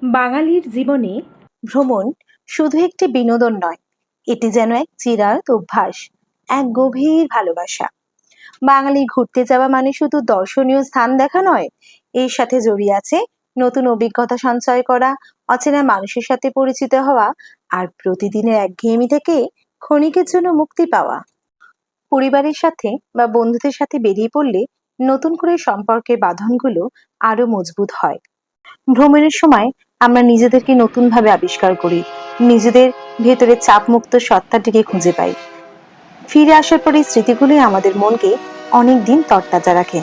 বাঙালির জীবনে ভ্রমণ শুধু একটি বিনোদন নয়, এটি যেন এক চিরায়ত অভ্যাস, এক গভীর ভালোবাসা। বাঙালি ঘুরতে যাওয়া মানে শুধু দর্শনীয় স্থান দেখা নয়, এর সাথে জড়িয়ে আছে নতুন অভিজ্ঞতা সঞ্চয় করা, অচেনা মানুষের সাথে পরিচিত হওয়া, আর প্রতিদিনের একঘেয়েমি থেকে ক্ষণিকের জন্য মুক্তি পাওয়া। পরিবারের সাথে বা বন্ধুদের সাথে বেরিয়ে পড়লে নতুন করে সম্পর্কের বাঁধনগুলো আরো মজবুত হয়। ভ্রমণের সময় আমরা নিজেদেরকে নতুনভাবে আবিষ্কার করি, নিজেদের ভেতরে চাপমুক্ত সত্তাটিকে খুঁজে পাই। ফিরে আসার পর এই স্মৃতিগুলোই আমাদের মনকে অনেক দিন তরতাজা রাখে।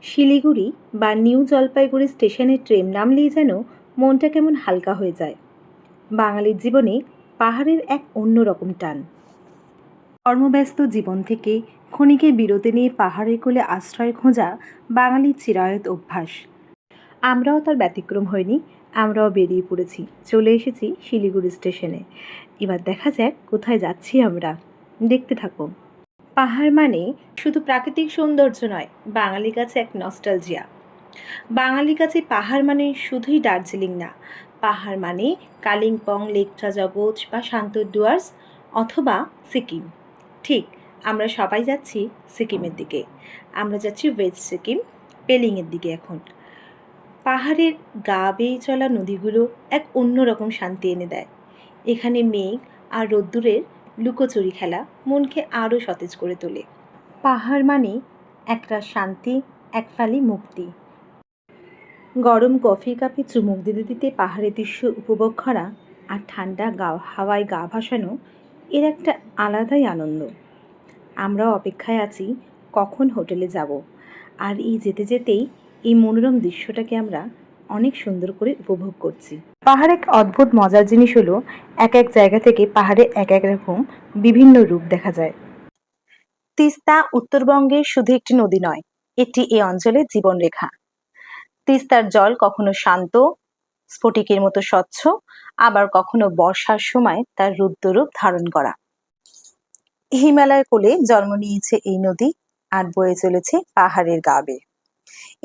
শিলিগুড়ি বা নিউ জলপাইগুড়ি স্টেশনে ট্রেন নামলেই যেন মনটা কেমন হালকা হয়ে যায়। বাঙালির জীবনে পাহাড়ের এক অন্যরকম টান। কর্মব্যস্ত জীবন থেকে ক্ষণিকের বিরতি নিয়ে পাহাড়ের কোলে আশ্রয় খোঁজা বাঙালির চিরায়ত অভ্যাস। আমরাও তার ব্যতিক্রম হয়নি, আমরাও বেরিয়ে পড়েছি, চলে এসেছি শিলিগুড়ি স্টেশনে। এবার দেখা যাক কোথায় যাচ্ছি আমরা, দেখতে থাকো। পাহাড় মানে শুধু প্রাকৃতিক সৌন্দর্য নয়, বাঙালির কাছে এক নস্টালজিয়া। বাঙালির কাছে পাহাড় মানে শুধুই দার্জিলিং না, পাহাড় মানে কালিম্পং, লেকটা জগৎ বা শান্ত ডুয়ার্স অথবা সিকিম। ঠিক, আমরা সবাই যাচ্ছি সিকিমের দিকে। আমরা যাচ্ছি ওয়েস্ট সিকিম, পেলিংয়ের দিকে। এখন পাহাড়ের গা বেয়ে চলা নদীগুলো এক অন্যরকম শান্তি এনে দেয়। এখানে মেঘ আর রোদ্দুরের লুকোচুরি খেলা মনকে আরও সতেজ করে তোলে। পাহাড় মানে একটা শান্তি, এক ফালি মুক্তি। গরম কফির কাপে চুমুক দিতে দিতে পাহাড়ের দৃশ্য উপভোগ করা আর ঠান্ডা হাওয়ায় গা ভাসানো, এর একটা আলাদাই আনন্দ। আমরাও অপেক্ষায় আছি কখন হোটেলে যাব, আর এই যেতে যেতেই এই মনোরম দৃশ্যটাকে আমরা অনেক সুন্দর করে উপভোগ করছি। পাহাড় এক অদ্ভুত মজার জিনিস হলো, এক এক জায়গা থেকে পাহাড়ে এক এক রকম বিভিন্ন রূপ দেখা যায়। তিস্তা উত্তরবঙ্গের শুধু একটি নদী নয়, এটি এই অঞ্চলের জীবনরেখা। তিস্তার জল কখনো শান্ত, স্ফটিকের মতো স্বচ্ছ, আবার কখনো বর্ষার সময় তার রুদ্ররূপ ধারণ করা। হিমালয়ের কোলে জন্ম নিয়েছে এই নদী, আর বয়ে চলেছে পাহাড়ের গা বেয়ে।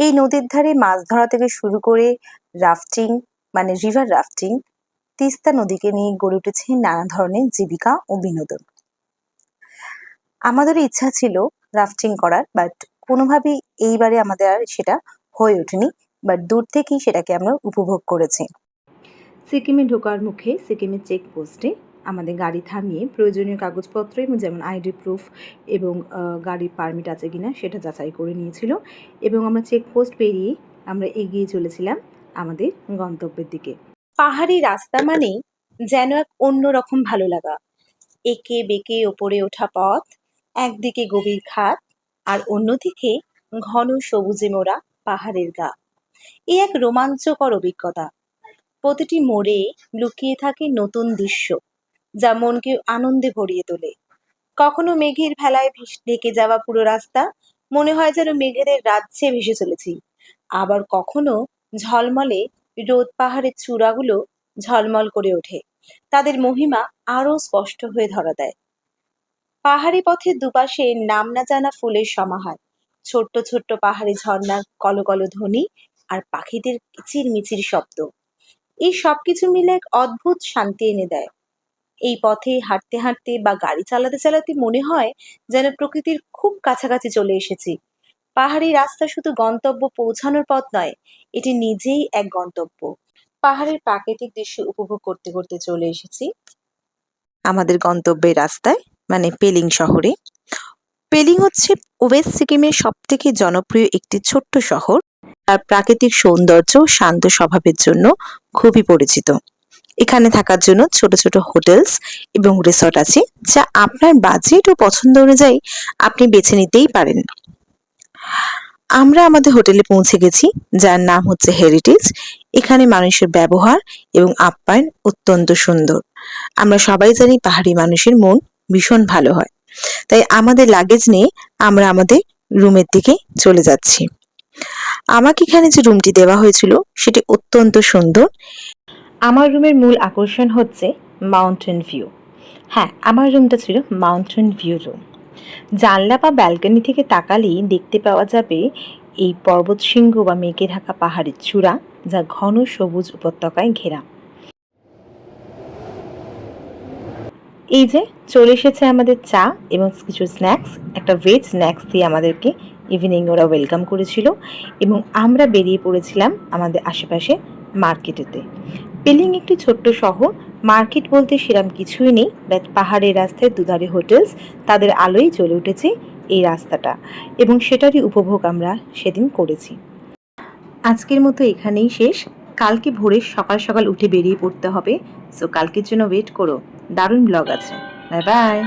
এই নদীর ধারে মাছ ধরা থেকে শুরু করে রাফটিং মানে রিভার রাফটিং, তিস্তা নদীকে নিয়ে গড়ে উঠেছে নানা ধরনের জীবিকা ও বিনোদন। আমাদেরও ইচ্ছা ছিল রাফটিং করার, বাট কোনোভাবেই এইবারে আমাদের আর সেটা হয়ে ওঠেনি, বাট দূর থেকেই সেটাকে আমরা উপভোগ করেছি। সিকিমে ঢোকার মুখে সিকিমের চেকপোস্টে আমাদের গাড়ি থামিয়ে প্রয়োজনীয় কাগজপত্র এবং যেমন আইডি প্রুফ এবং গাড়ির পারমিট আছে কিনা সেটা যাচাই করে নিয়েছিল, এবং আমরা চেকপোস্ট পেরিয়ে আমরা এগিয়ে চলেছিলাম আমাদের গন্তব্যের দিকে। পাহাড়ি রাস্তা মানেই যেন এক অন্যরকম ভালো লাগা। এঁকে বেঁকে ওপরে ওঠা পথ, একদিকে গভীর খাদ আর অন্যদিকে ঘন সবুজে মোড়া পাহাড়ের গা। এ এক রোমাঞ্চকর অভিজ্ঞতা। প্রতিটি মোড়ে লুকিয়ে থাকে নতুন দৃশ্য, যা মনকে আনন্দে ভরিয়ে তোলে। কখনো মেঘের ভেলায় ঢেকে যাওয়া পুরো রাস্তা, মনে হয় যেন মেঘেদের রাজ্যে ভেসে চলেছি। আবার কখনো ঝলমলে রোদ পাহাড়ের চূড়াগুলো ঝলমল করে ওঠে, তাদের মহিমা আরো স্পষ্ট হয়ে ধরা দেয়। পাহাড়ি পথের দুপাশে নাম না জানা ফুলের সমাহার, ছোট্ট ছোট্ট পাহাড়ি ঝর্ণার কলকল ধ্বনি আর পাখিদের কিচিরমিচির শব্দ, এই সবকিছু মিলে এক অদ্ভুত শান্তি এনে দেয়। এই পথে হাঁটতে হাঁটতে বা গাড়ি চালাতে চালাতে মনে হয় যেন প্রকৃতির খুব কাছাকাছি চলে এসেছি। পাহাড়ি রাস্তা শুধু গন্তব্য পৌঁছানোর পথ নয়, এটি নিজেই এক গন্তব্য। পাহাড়ের প্রাকৃতিক দৃশ্য উপভোগ করতে করতে চলে এসেছি আমাদের গন্তব্যের রাস্তায়, মানে পেলিং শহরে। পেলিং হচ্ছে ওয়েস্ট সিকিমের সব থেকে জনপ্রিয় একটি ছোট্ট শহর। তার প্রাকৃতিক সৌন্দর্য, শান্ত স্বভাবের জন্য খুবই পরিচিত। এখানে থাকার জন্য ছোট ছোট হোটেলস এবং রিসর্ট আছে, যা আপনার বাজেট ও পছন্দ অনুযায়ী আপনি বেছে নিতেই পারেন। আমরা আমাদের হোটেলে পৌঁছে গেছি, যার নাম হচ্ছে হেরিটেজ। এখানে মানুষের ব্যবহার এবং আপ্যায়ন অত্যন্ত সুন্দর। আমরা সবাই জানি পাহাড়ি মানুষের মন ভীষণ ভালো হয়, তাই আমাদের লাগেজ নিয়ে আমরা আমাদের রুমের দিকে চলে যাচ্ছি। আমাকে এখানে যে রুমটি দেওয়া হয়েছিল সেটি অত্যন্ত সুন্দর। আমার রুমের মূল আকর্ষণ হচ্ছে মাউন্টেন ভিউ। হ্যাঁ, আমার রুমটা ছিল মাউন্টেন ভিউ রুম। জানলা বা ব্যালকনি থেকে তাকালেই দেখতে পাওয়া যাবে এই পর্বত শৃঙ্গ বা মেঘে ঢাকা পাহাড়ের চূড়া, যা ঘন সবুজ উপত্যকায় ঘেরা। এই যে চলে এসেছে আমাদের চা এবং কিছু স্ন্যাক্স। একটা ভেজ স্ন্যাক্স দিয়ে আমাদেরকে ইভিনিং ওরা ওয়েলকাম করেছিল এবং আমরা বেরিয়ে পড়েছিলাম আমাদের আশেপাশে মার্কেটেতে। পেলিং একটি ছোট্ট শহর, মার্কেট বলতে সেরকম কিছুই নেই, বাট পাহাড়ের রাস্তায় দুধারে হোটেলস, তাদের আলোয় জ্বলে উঠেছে এই রাস্তাটা এবং সেটারই উপভোগ আমরা সেদিন করেছি। আজকের মতো এখানেই শেষ। কালকে ভোরে সকাল সকাল উঠে বেরিয়ে পড়তে হবে, সো কালকের জন্য ওয়েট করো, দারুণ ব্লগ আছে। Bye bye.